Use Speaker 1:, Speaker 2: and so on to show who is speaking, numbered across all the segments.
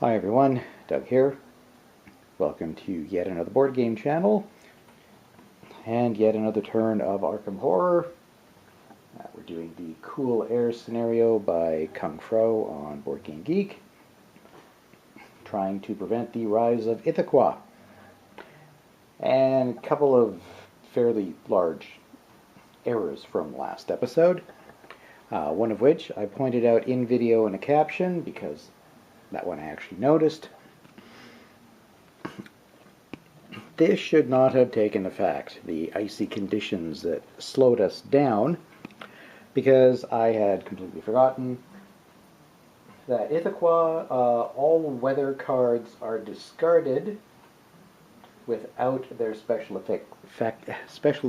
Speaker 1: Hi everyone, Doug here. Welcome to yet another board game channel and yet another turn of Arkham Horror. We're doing the Cool Air scenario by Kung Fro on Board Game Geek, trying to prevent the rise of Ithaca. And a couple of fairly large errors from last episode, one of which I pointed out in video in a caption because that one I actually noticed. This should not have taken effect, the icy conditions that slowed us down, because I had completely forgotten that Ithaca, all weather cards are discarded without their special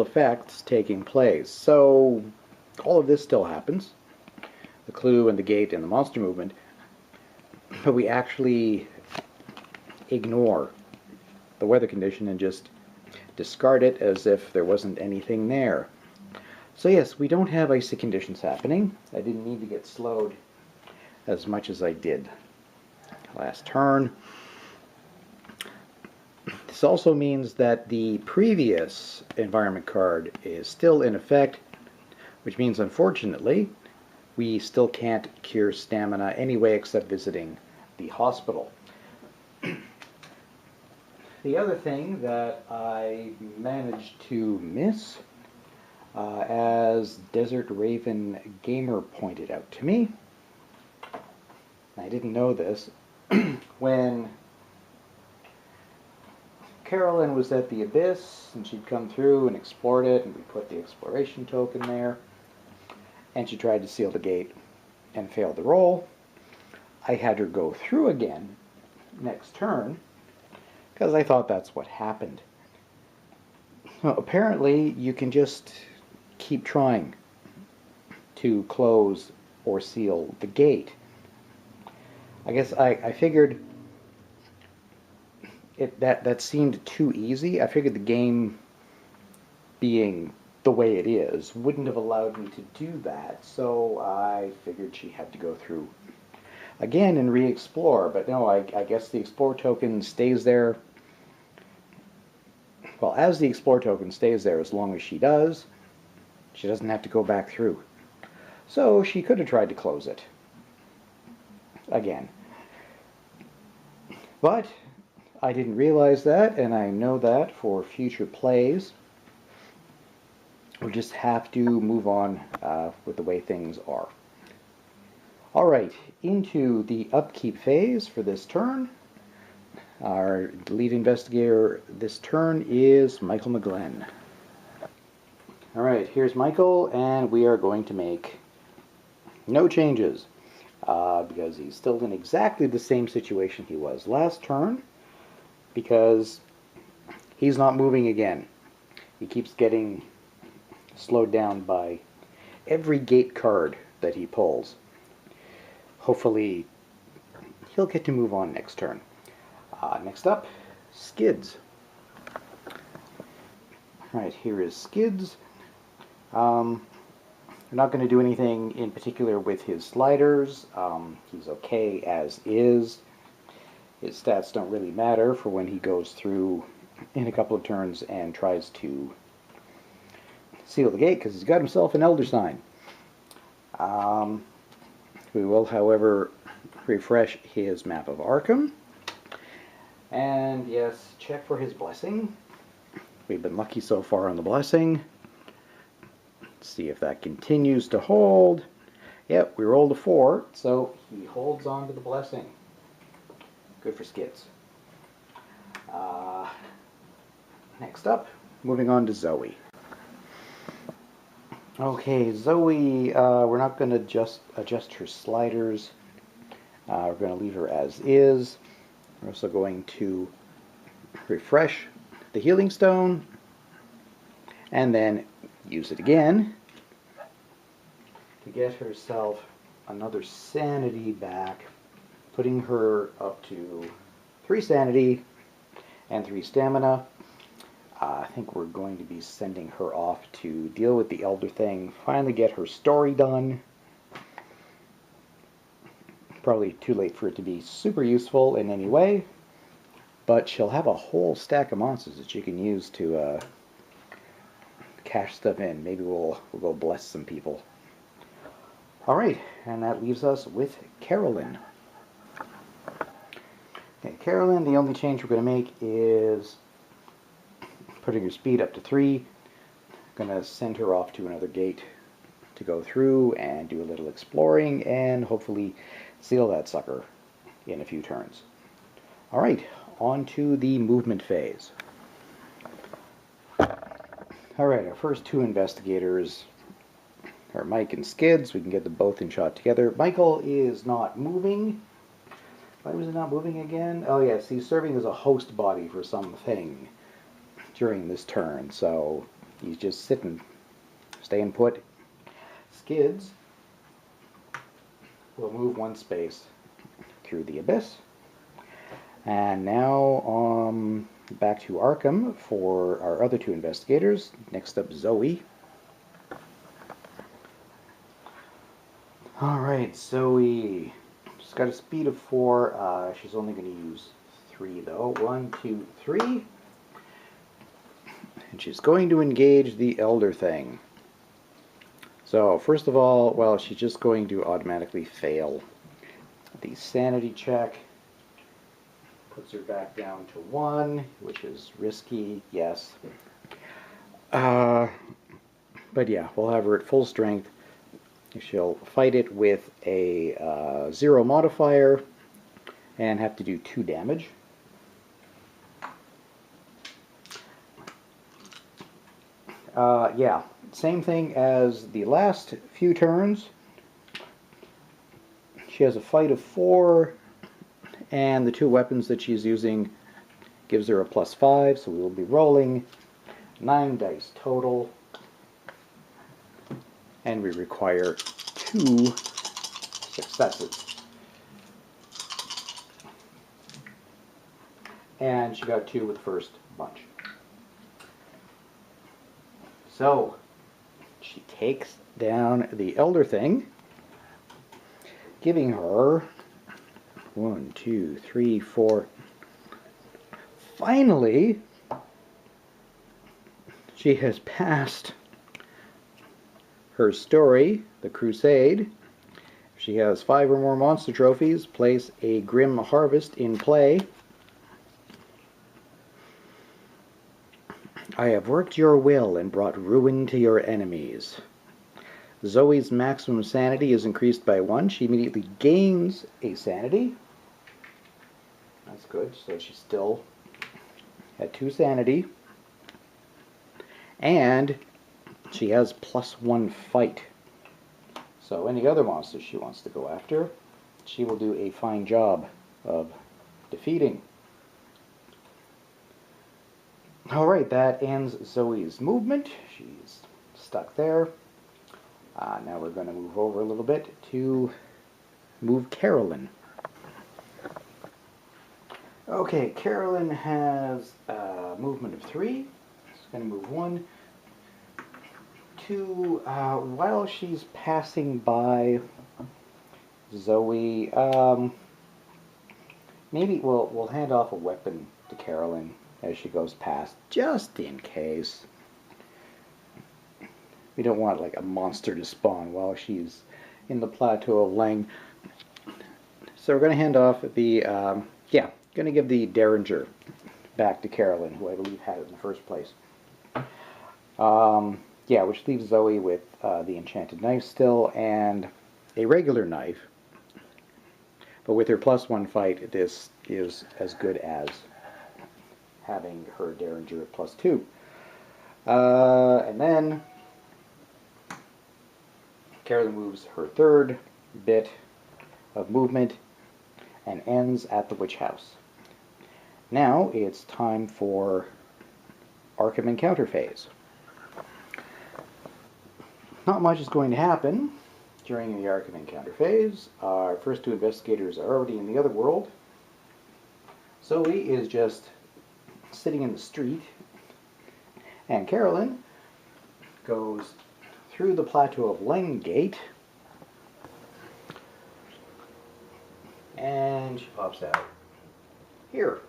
Speaker 1: effects taking place. So all of this still happens, the clue and the gate and the monster movement, but we actually ignore the weather condition and just discard it as if there wasn't anything there. So yes, we don't have icy conditions happening. I didn't need to get slowed as much as I did last turn. This also means that the previous environment card is still in effect, which means unfortunately we still can't cure stamina anyway except visiting the hospital. The other thing that I managed to miss, as Desert Raven Gamer pointed out to me, I didn't know this, when Carolyn was at the Abyss and she'd come through and explored it and we put the exploration token there and she tried to seal the gate and failed the roll, I had her go through again next turn because I thought that's what happened. Well, apparently you can just keep trying to close or seal the gate. I guess I figured that seemed too easy. I figured the game, being the way it is, wouldn't have allowed me to do that, so I figured she had to go through again and re-explore. But no, I guess the explore token stays there. Well, as the explore token stays there as long as she does, she doesn't have to go back through. So she could have tried to close it again. But I didn't realize that, and I know that for future plays. We'll just have to move on with the way things are. Alright, into the upkeep phase for this turn. Our lead investigator this turn is Michael McGlen. Alright, here's Michael, and we are going to make no changes because he's still in exactly the same situation he was last turn, because he's not moving again. He keeps getting slowed down by every gate card that he pulls. Hopefully he'll get to move on next turn. Next up, Skids. Alright, here is Skids. We're not going to do anything in particular with his sliders. He's okay as is. His stats don't really matter for when he goes through in a couple of turns and tries to seal the gate, because he's got himself an Elder Sign. We will, however, refresh his map of Arkham. And yes, check for his blessing. We've been lucky so far on the blessing. Let's see if that continues to hold. Yep, we rolled a 4, so he holds on to the blessing. Good for Skids. Next up, moving on to Zoe. Okay, Zoe, we're not going to adjust her sliders. We're going to leave her as is. We're also going to refresh the healing stone and then use it again to get herself another sanity back, putting her up to 3 sanity and 3 stamina. I think we're going to be sending her off to deal with the Elder thing, finally get her story done, Probably too late for it to be super useful in any way, but she'll have a whole stack of monsters that you can use to cash stuff in. Maybe we'll go bless some people. All right, and that leaves us with Carolyn. Okay, Carolyn, the only change we're going to make is putting her speed up to 3. Going to send her off to another gate to go through and do a little exploring and hopefully seal that sucker in a few turns. All right, on to the movement phase. All right, our first 2 investigators are Mike and Skids. We can get them both in shot together. Michael is not moving. Why was it not moving again? Oh yes, he's serving as a host body for something during this turn, so he's just sitting, staying put. Skids will move 1 space through the abyss. And now back to Arkham for our other 2 investigators. Next up, Zoe. Alright, Zoe. She's got a speed of 4. She's only going to use 3 though. 1, 2, 3. And she's going to engage the Elder Thing. So, first of all, well, she's just going to automatically fail the sanity check. Puts her back down to 1, which is risky, yes. But yeah, we'll have her at full strength. She'll fight it with a 0 modifier and have to do 2 damage. Yeah, same thing as the last few turns. She has a fight of 4, and the 2 weapons that she's using gives her a +5, so we will be rolling 9 dice total. And we require 2 successes. And she got 2 with the first bunch. So, she takes down the Elder Thing, giving her 1, 2, 3, 4. Finally, she has passed her story, the Crusade. If she has 5 or more monster trophies, place a Grim Harvest in play. I have worked your will and brought ruin to your enemies. Zoe's maximum sanity is increased by 1. She immediately gains a sanity. That's good, so she's still at 2 sanity. And she has +1 fight. So any other monsters she wants to go after, she will do a fine job of defeating. Alright, that ends Zoe's movement. She's stuck there. Now we're going to move over a little bit to move Carolyn. Okay, Carolyn has a movement of 3. She's going to move 1, 2. While she's passing by Zoe, maybe we'll hand off a weapon to Carolyn as she goes past, just in case. We don't want like a monster to spawn while she's in the Plateau of Lang. So we're going to hand off the, going to give the Derringer back to Carolyn, who I believe had it in the first place. Which leaves Zoe with the enchanted knife still, and a regular knife. But with her +1 fight, this is as good as having her Derringer at +2. And then Carolyn moves her 3rd bit of movement and ends at the Witch House. Now it's time for Arkham Encounter phase. Not much is going to happen during the Arkham Encounter phase. Our first 2 investigators are already in the other world. Zoe is just sitting in the street, and Carolyn goes through the Plateau of Leng Gate she pops out. Here.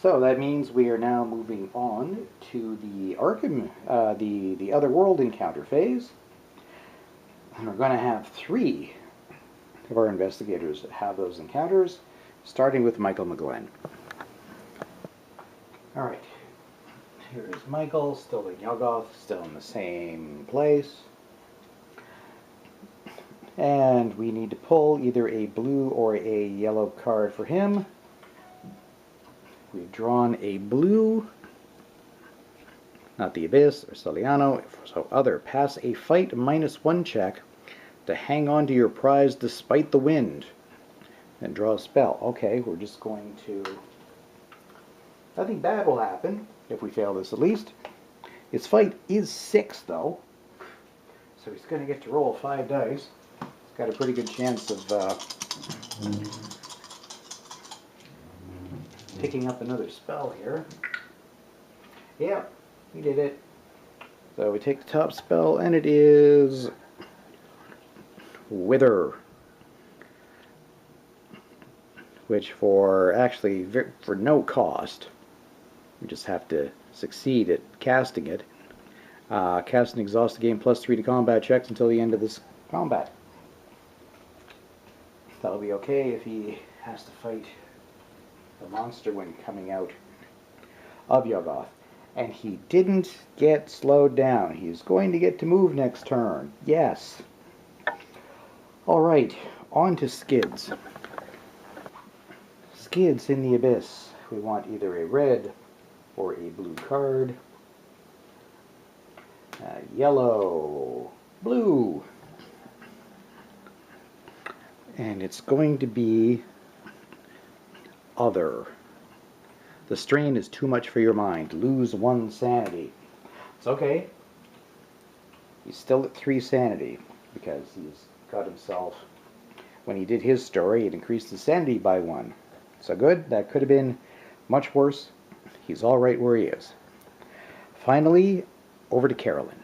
Speaker 1: So that means we are now moving on to the Arkham, the other world encounter phase. And we're going to have 3 of our investigators have those encounters, starting with Michael McGlen. Alright, here is Michael, still in Yuggoth, still in the same place. And we need to pull either a blue or a yellow card for him. We've drawn a blue, not the Abyss or Soliano, so other. Pass a fight -1 check to hang on to your prize despite the wind. And draw a spell. Okay, we're just going to... Nothing bad will happen, if we fail this at least. His fight is 6, though. So he's going to get to roll 5 dice. He's got a pretty good chance of picking up another spell here. Yeah, he did it. So we take the top spell, and it is Wither. Which for no cost, we just have to succeed at casting it. Cast and exhaust the game +3 to combat checks until the end of this combat. That'll be okay if he has to fight the monster when coming out of Yuggoth. And he didn't get slowed down. He's going to get to move next turn. Yes. Alright, on to Skids. Skids in the Abyss. We want either a red or a blue card. Yellow, blue. And it's going to be other. The strain is too much for your mind. Lose 1 sanity. It's okay. He's still at 3 sanity because he's got himself, when he did his story, it increased his sanity by 1. So good. That could have been much worse. He's all right where he is. Finally, over to Carolyn.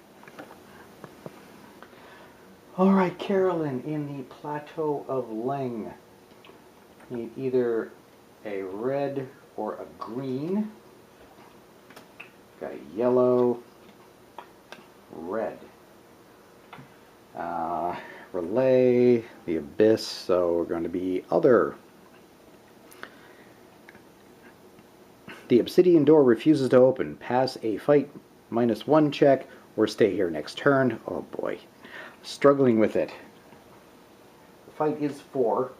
Speaker 1: Alright, Carolyn, in the Plateau of Leng. Need either a red or a green. Got a yellow, red. Relay, the Abyss, so we're going to be other. The obsidian door refuses to open. Pass a fight -1 check or stay here next turn. Oh boy. Struggling with it. The fight is 4.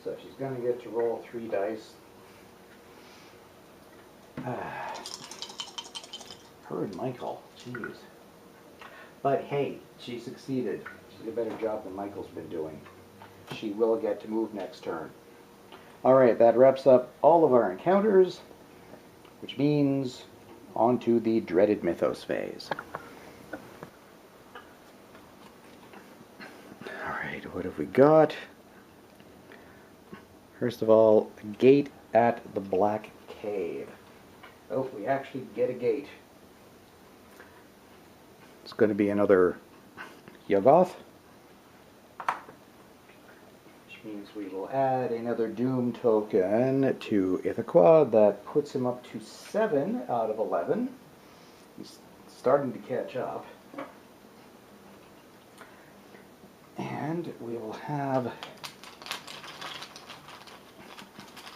Speaker 1: So she's going to get to roll 3 dice. Her and Michael. Jeez. But hey, she succeeded. She did a better job than Michael's been doing. She will get to move next turn. Alright, that wraps up all of our encounters, which means on to the dreaded Mythos phase. Alright, what have we got? First of all, a gate at the Black Cave. Oh, we actually get a gate. It's going to be another Yuggoth, which means we will add another Doom token to Ithaca. That puts him up to 7 out of 11. He's starting to catch up. And we will have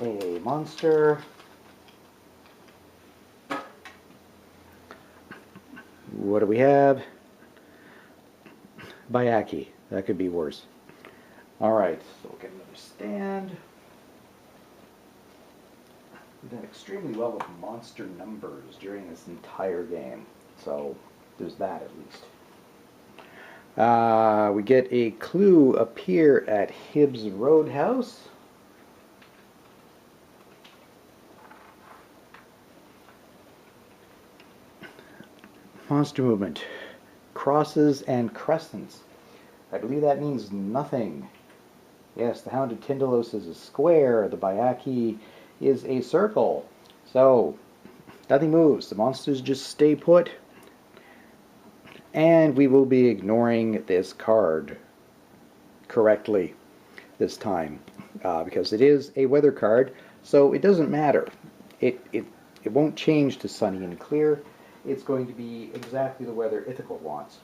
Speaker 1: a monster. What do we have? Bayaki. That could be worse. Alright, so we'll get another stand. We've done extremely well with monster numbers during this entire game. So, there's that at least. We get a clue appear at Hibbs Roadhouse. Monster movement. Crosses and crescents. I believe that means nothing. Yes, the Hounded Tindalos is a square. The Bayaki is a circle. So, nothing moves. The monsters just stay put. And we will be ignoring this card. correctly this time, because it is a weather card, so it doesn't matter. It won't change to sunny and clear. It's going to be exactly the weather Ithaca wants,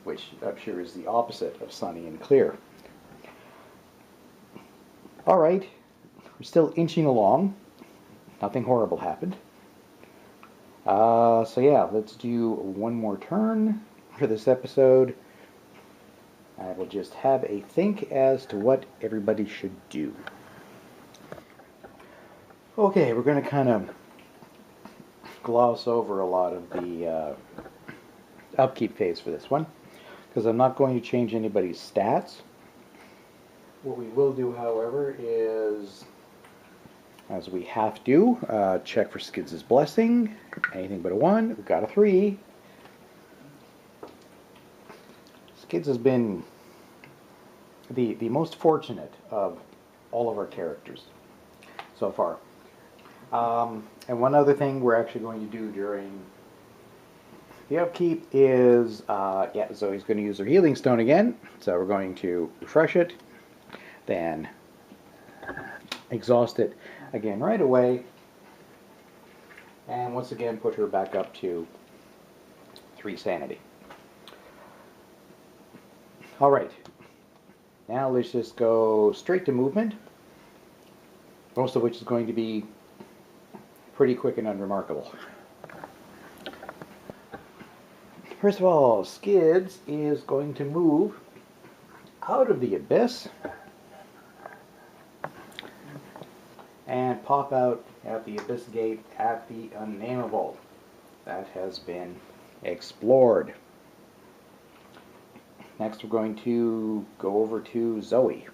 Speaker 1: which I'm sure is the opposite of sunny and clear. All right, we're still inching along. Nothing horrible happened. So yeah, let's do one more turn for this episode. I will just have a think as to what everybody should do. Okay, we're going to kind of gloss over a lot of the upkeep phase for this one, because I'm not going to change anybody's stats. What we will do, however, is, as we have to, check for Skids' blessing. Anything but a 1. We've got a 3. Skids has been the most fortunate of all of our characters so far. And one other thing we're actually going to do during the upkeep is, yeah, Zoe's going to use her healing stone again. So we're going to refresh it, then exhaust it again right away, and once again put her back up to 3 sanity. Alright, now let's just go straight to movement, most of which is going to be pretty quick and unremarkable. First of all, Skids is going to move out of the abyss and pop out at the abyss gate at the unnameable. That has been explored. Next we're going to go over to Zoe.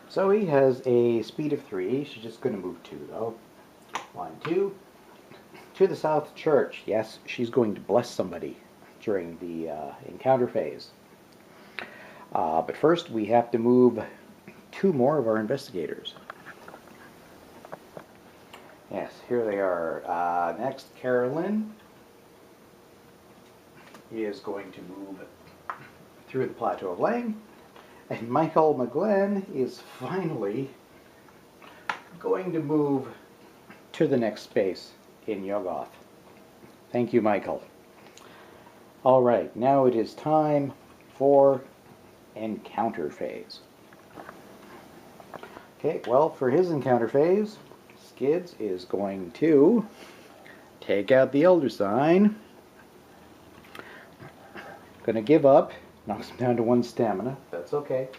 Speaker 1: Zoe has a speed of 3. She's just going to move 2 though. 1, 2. To the south church. Yes, she's going to bless somebody during the encounter phase. But first we have to move 2 more of our investigators. Yes, here they are. Next, Carolyn is going to move through the Plateau of Lang. And Michael McGlen is finally going to move to the next space in Yoggoth. Thank you, Michael. Alright, now it is time for encounter phase. Okay, well, for his encounter phase, Skids is going to take out the Elder Sign. Gonna give up. Knocks him down to 1 stamina. That's okay.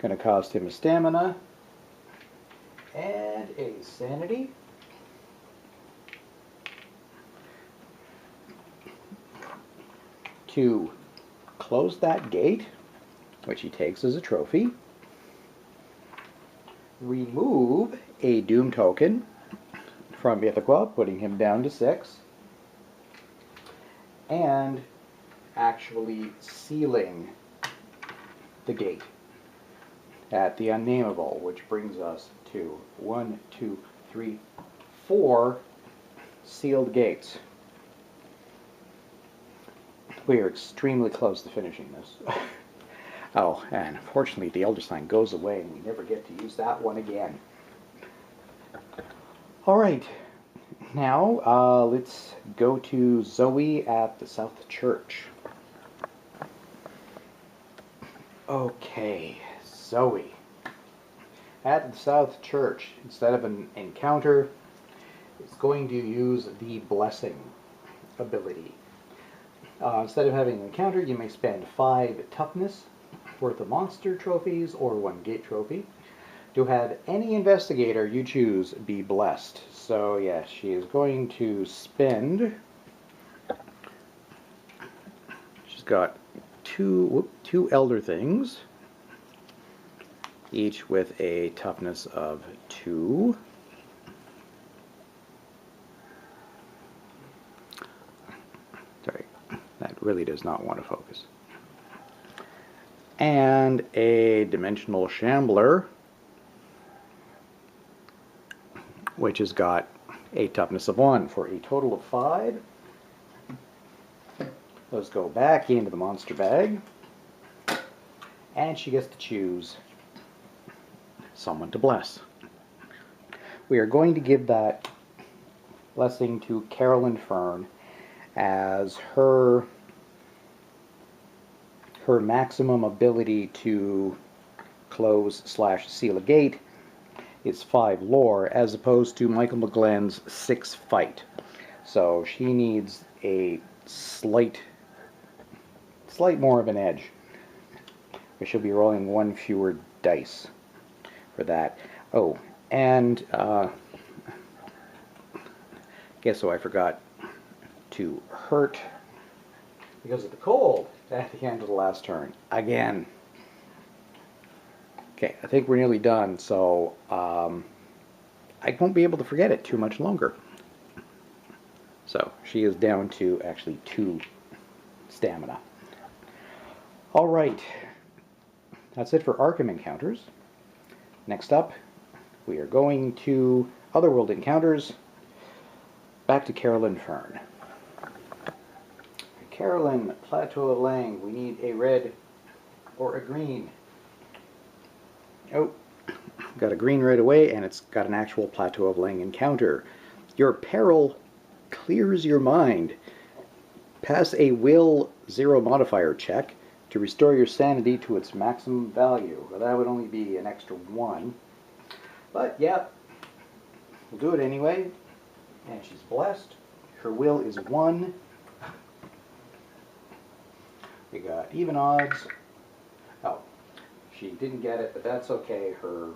Speaker 1: Gonna cost him a stamina and a sanity. To close that gate, which he takes as a trophy. Remove a Doom token from Ithaca, putting him down to 6. And actually sealing the gate at the unnameable, which brings us to 1, 2, 3, 4 sealed gates. We are extremely close to finishing this. Oh, and unfortunately the Elder Sign goes away and we never get to use that one again. Alright, now let's go to Zoe at the South Church. Okay, Zoe. At the South Church, instead of an encounter, it's going to use the Blessing ability. Instead of having an encounter, you may spend 5 toughness worth of monster trophies or 1 gate trophy to have any investigator you choose be blessed. So yes, she is going to spend, she's got two elder things, each with a toughness of 2. Sorry, that really does not want to focus. And a dimensional shambler, which has got a toughness of 1 for a total of 5. Those go back into the monster bag. and she gets to choose someone to bless. We are going to give that blessing to Carolyn Fern as her maximum ability to close/seal a gate is 5 lore, as opposed to Michael McGlen's 6 fight. So she needs a slight more of an edge. She'll be rolling 1 fewer dice for that. Oh, and guess so I forgot to hurt because of the cold at the end of the last turn again. Okay, I think we're nearly done, so I won't be able to forget it too much longer. So she is down to actually 2 stamina. All right, that's it for Arkham encounters. Next up, we are going to Otherworld encounters. Back to Carolyn Fern. Carolyn, Plateau of Lang, we need a red or a green. Oh, got a green right away, and it's got an actual Plateau of Lang encounter. Your peril clears your mind. Pass a will 0 modifier check to restore your sanity to its maximum value. Well, that would only be an extra 1. But, yeah, we'll do it anyway. And she's blessed. Her will is 1. We got even odds. Oh, she didn't get it, but that's okay. Her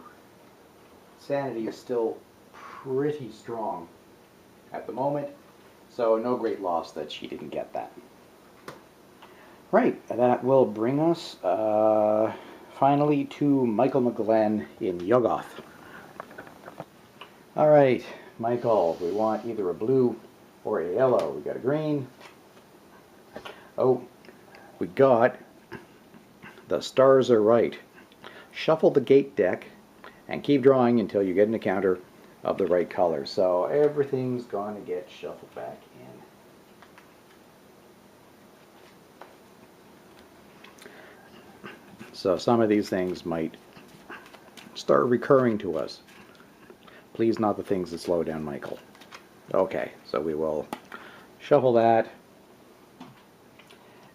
Speaker 1: sanity is still pretty strong at the moment, so no great loss that she didn't get that. Right, that will bring us finally to Michael McGlen in Yuggoth. Alright, Michael, we want either a blue or a yellow. We got a green. Oh, we got the stars are right. Shuffle the gate deck and keep drawing until you get an encounter of the right color. So everything's going to get shuffled back in. So some of these things might start recurring to us. Please not the things that slow down Michael. Okay, so we will shuffle that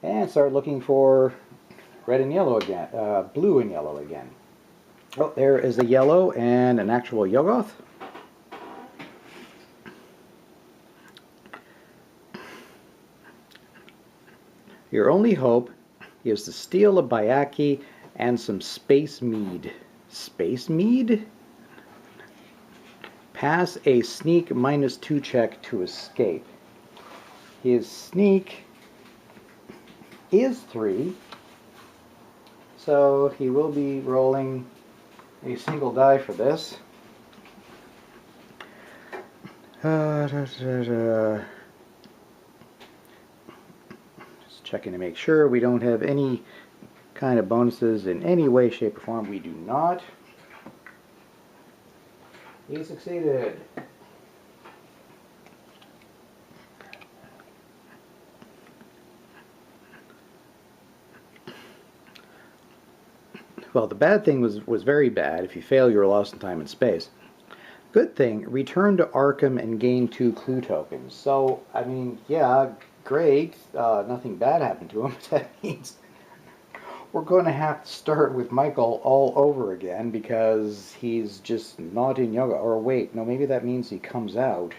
Speaker 1: and start looking for red and yellow again, blue and yellow again. Oh, there is a yellow and an actual Yuggoth. Your only hope is to steal a Bayaki and some space mead. Space mead? Pass a sneak -2 check to escape. His sneak is 3, so he will be rolling a single die for this. Just checking to make sure we don't have any kind of bonuses in any way, shape, or form. We do not. He succeeded. Well, the bad thing was very bad. If you fail, you're lost in time and space. Good thing, return to Arkham and gain 2 clue tokens. So, I mean, yeah, great. Nothing bad happened to him. But that means we're going to have to start with Michael all over again because he's just not in Yoga. Or wait, no, maybe that means he comes out.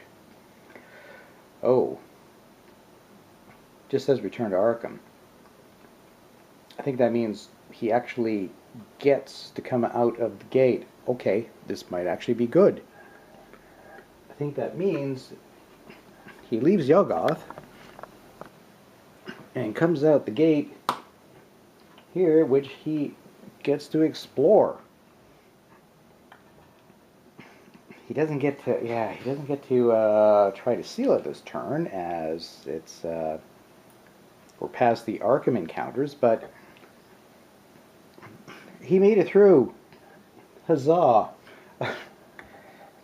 Speaker 1: Oh. Just says return to Arkham. I think that means he actually gets to come out of the gate. Okay, this might actually be good. I think that means he leaves Yuggoth and comes out the gate here, which he gets to explore. He doesn't get to, he doesn't get to try to seal it this turn, as it's we're past the Arkham encounters, but he made it through. Huzzah!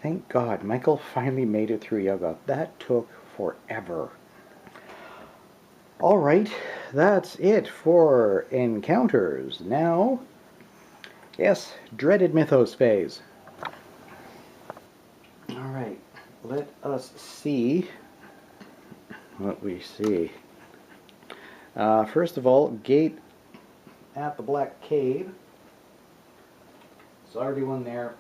Speaker 1: Thank God, Michael finally made it through Yoga. That took forever. Alright, that's it for encounters. Now, Yes, dreaded Mythos phase. Alright, let us see what we see. First of all, gate at the Black Cave. There's already one there.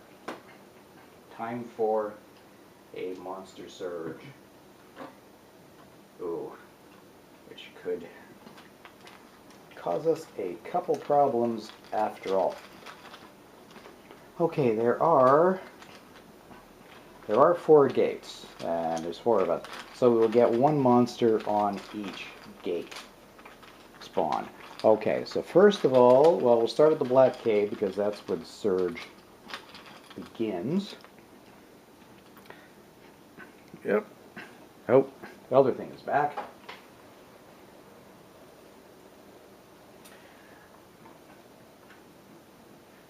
Speaker 1: Time for a monster surge. Ooh, which could cause us a couple problems after all. Okay, there are 4 gates, and there's 4 of us. So we'll get 1 monster on each gate spawn. Okay, so first of all, well, we'll start at the Black Cave because that's where the surge begins. Yep. Oh, the other thing is back.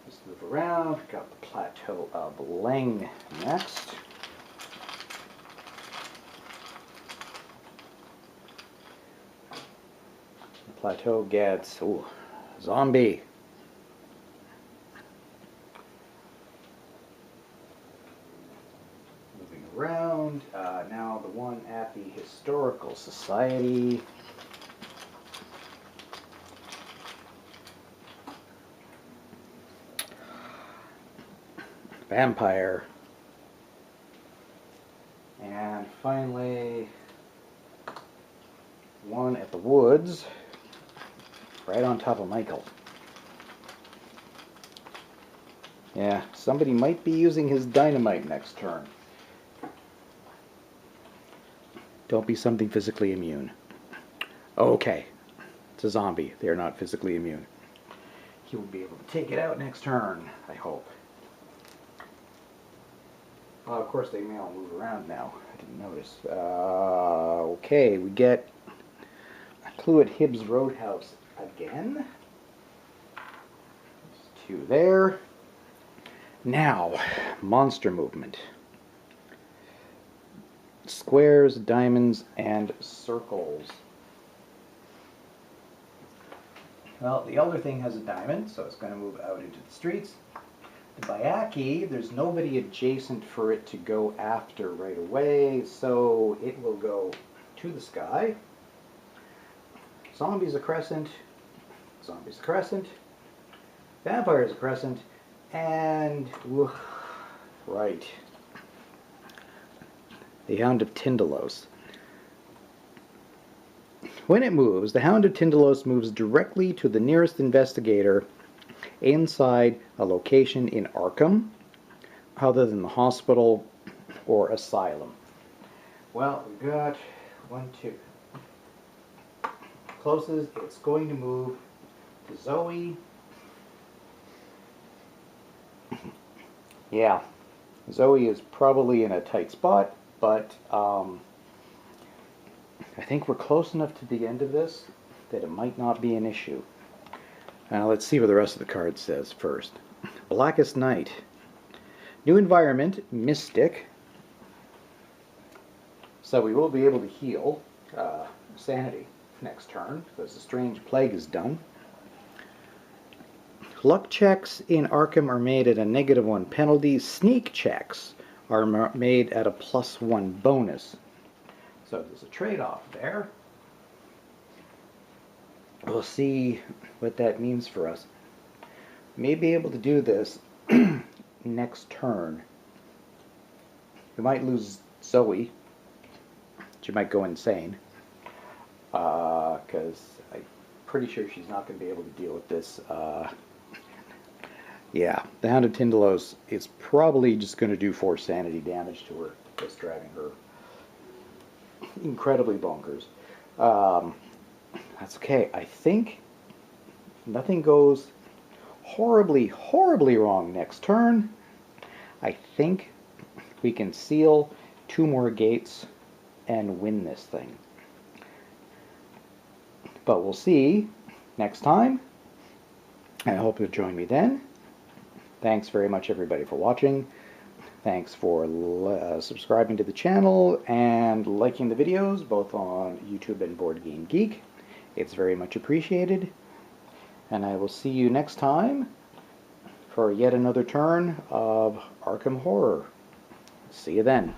Speaker 1: Just move around. Got the Plateau of Leng next. The plateau gets, ooh, zombie. Moving around. Now the one at the Historical Society. Vampire. And finally, one at the woods, right on top of Michael. Yeah, somebody might be using his dynamite next turn. Don't be something physically immune. Okay, it's a zombie. They're not physically immune. He will be able to take it out next turn, I hope. Of course, they may all move around now. I didn't notice. Okay, we get a clue at Hibbs Roadhouse again. There's 2 there. Now, monster movement. Squares, diamonds, and circles. Well, the other thing has a diamond, so it's going to move out into the streets. The Bayaki, there's nobody adjacent for it to go after right away, so it will go to the sky. Zombies a crescent, zombies a crescent, vampires a crescent, and, right, the Hound of Tindalos. When it moves, the Hound of Tindalos moves directly to the nearest investigator inside a location in Arkham, other than the hospital or asylum. Well, we've got 1, 2. Closest, it's going to move to Zoe. Yeah, Zoe is probably in a tight spot, but I think we're close enough to the end of this that it might not be an issue. Now let's see what the rest of the card says first. Blackest Night. New environment, Mystic. So we will be able to heal Sanity next turn because the Strange Plague is done. Luck checks in Arkham are made at a -1 penalty. Sneak checks are made at a +1 bonus. So there's a trade-off there. We'll see what that means for us. May be able to do this next turn. We might lose Zoe. She might go insane. Because I'm pretty sure she's not going to be able to deal with this. Yeah, the Hound of Tindalos is probably just going to do 4 sanity damage to her, just driving her incredibly bonkers. That's okay. I think nothing goes horribly, horribly wrong next turn. I think we can seal 2 more gates and win this thing. But we'll see next time. I hope you'll join me then. Thanks very much, everybody, for watching. Thanks for subscribing to the channel and liking the videos, both on YouTube and Board Game Geek. It's very much appreciated. And I will see you next time for yet another turn of Arkham Horror. See you then.